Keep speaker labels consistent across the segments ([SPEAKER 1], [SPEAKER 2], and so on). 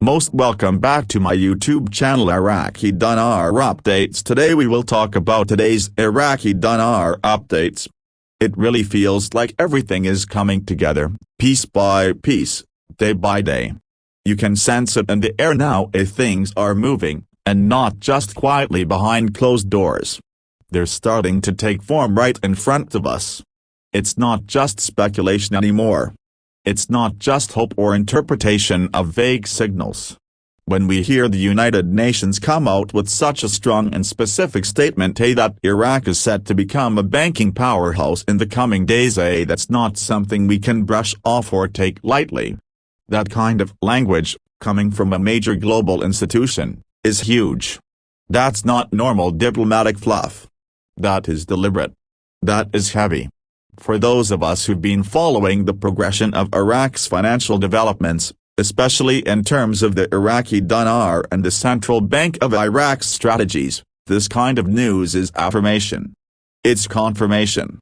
[SPEAKER 1] Most welcome back to my YouTube channel Iraqi Dinar Updates. Today we will talk about today's Iraqi Dinar updates. It really feels like everything is coming together, piece by piece, day by day. You can sense it in the air now. Things are moving, and not just quietly behind closed doors. They're starting to take form right in front of us. It's not just speculation anymore. It's not just hope or interpretation of vague signals. When we hear the United Nations come out with such a strong and specific statement that Iraq is set to become a banking powerhouse in the coming days, that's not something we can brush off or take lightly. That kind of language, coming from a major global institution, is huge. That's not normal diplomatic fluff. That is deliberate. That is heavy. For those of us who've been following the progression of Iraq's financial developments, especially in terms of the Iraqi dinar and the Central Bank of Iraq's strategies, this kind of news is affirmation. It's confirmation.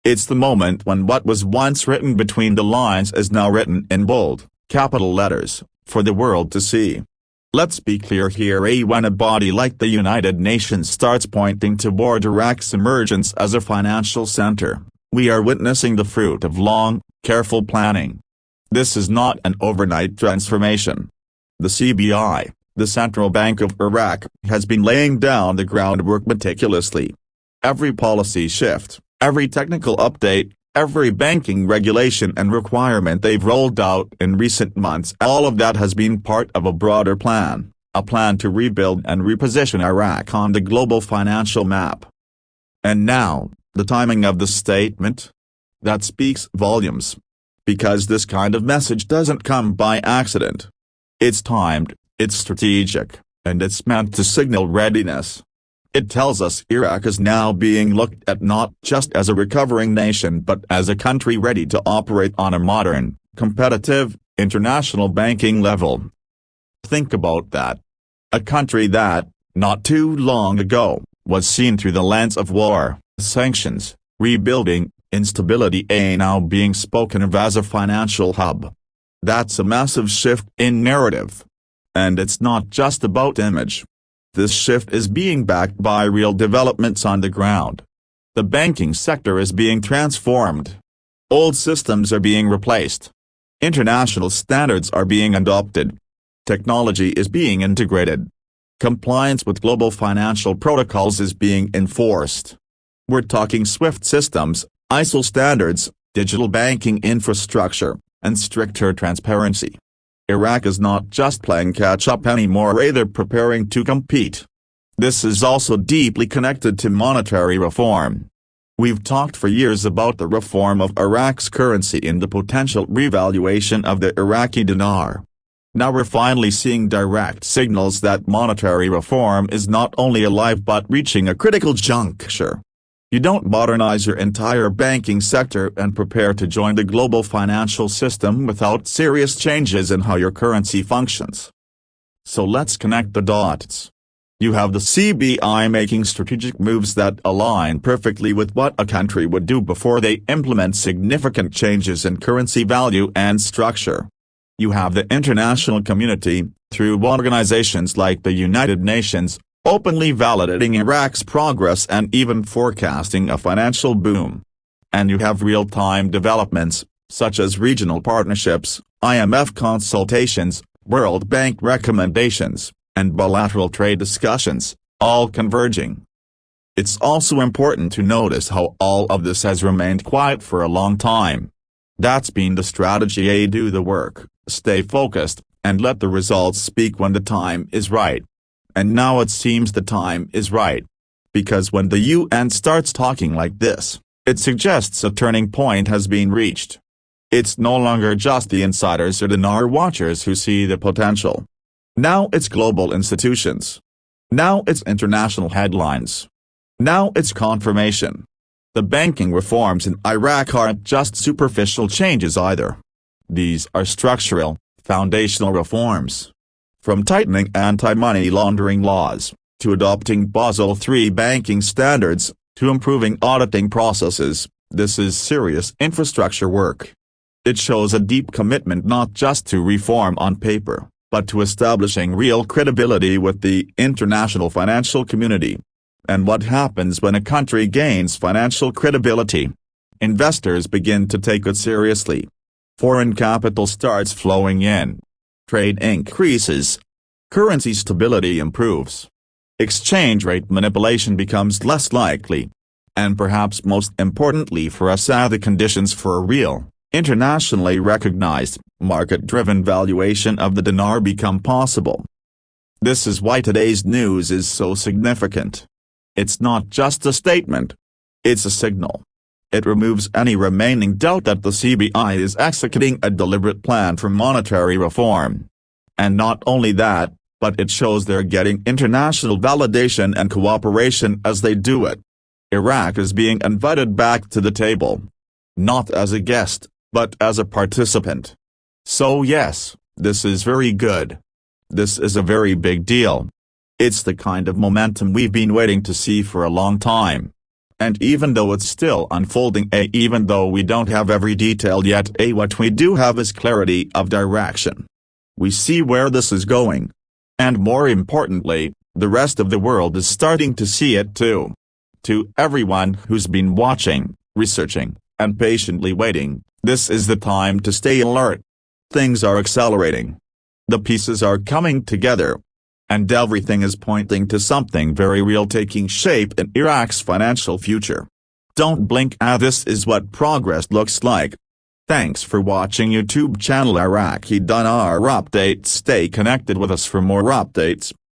[SPEAKER 1] It's the moment when what was once written between the lines is now written in bold, capital letters, for the world to see. Let's be clear here, when a body like the United Nations starts pointing toward Iraq's emergence as a financial center, we are witnessing the fruit of long, careful planning. This is not an overnight transformation. The CBI, the Central Bank of Iraq, has been laying down the groundwork meticulously. Every policy shift, every technical update, every banking regulation and requirement they've rolled out in recent months, all of that has been part of a broader plan, a plan to rebuild and reposition Iraq on the global financial map. And now, the timing of the statement? That speaks volumes. Because this kind of message doesn't come by accident. It's timed, it's strategic, and it's meant to signal readiness. It tells us Iraq is now being looked at not just as a recovering nation but as a country ready to operate on a modern, competitive, international banking level. Think about that. A country that, not too long ago, was seen through the lens of war, sanctions, rebuilding, instability, now being spoken of as a financial hub. That's a massive shift in narrative. And it's not just about image. This shift is being backed by real developments on the ground. The banking sector is being transformed. Old systems are being replaced. International standards are being adopted. Technology is being integrated. Compliance with global financial protocols is being enforced. We're talking SWIFT systems, ISO standards, digital banking infrastructure, and stricter transparency. Iraq is not just playing catch-up anymore, they're preparing to compete. This is also deeply connected to monetary reform. We've talked for years about the reform of Iraq's currency and the potential revaluation of the Iraqi dinar. Now we're finally seeing direct signals that monetary reform is not only alive but reaching a critical juncture. You don't modernize your entire banking sector and prepare to join the global financial system without serious changes in how your currency functions. So let's connect the dots. You have the CBI making strategic moves that align perfectly with what a country would do before they implement significant changes in currency value and structure. You have the international community, through organizations like the United Nations, openly validating Iraq's progress and even forecasting a financial boom. And you have real-time developments, such as regional partnerships, IMF consultations, World Bank recommendations, and bilateral trade discussions, all converging. It's also important to notice how all of this has remained quiet for a long time. That's been the strategy: do the work, stay focused, and let the results speak when the time is right. And now it seems the time is right. Because when the UN starts talking like this, it suggests a turning point has been reached. It's no longer just the insiders or dinar watchers who see the potential. Now it's global institutions. Now it's international headlines. Now it's confirmation. The banking reforms in Iraq aren't just superficial changes either. These are structural, foundational reforms. From tightening anti-money laundering laws, to adopting Basel III banking standards, to improving auditing processes, this is serious infrastructure work. It shows a deep commitment not just to reform on paper, but to establishing real credibility with the international financial community. And what happens when a country gains financial credibility? Investors begin to take it seriously. Foreign capital starts flowing in. Trade increases. Currency stability improves. Exchange rate manipulation becomes less likely. And perhaps most importantly for us, the conditions for a real, internationally recognized, market-driven valuation of the dinar become possible. This is why today's news is so significant. It's not just a statement. It's a signal. It removes any remaining doubt that the CBI is executing a deliberate plan for monetary reform. And not only that, but it shows they're getting international validation and cooperation as they do it. Iraq is being invited back to the table. Not as a guest, but as a participant. So yes, this is very good. This is a very big deal. It's the kind of momentum we've been waiting to see for a long time. And even though it's still unfolding, even though we don't have every detail yet, what we do have is clarity of direction. We see where this is going. And more importantly, the rest of the world is starting to see it too. To everyone who's been watching, researching, and patiently waiting, this is the time to stay alert. Things are accelerating. The pieces are coming together. And everything is pointing to something very real taking shape in Iraq's financial future. Don't blink, this is what progress looks like. Thanks for watching YouTube channel Iraqi Dinar Updates. Stay connected with us for more updates.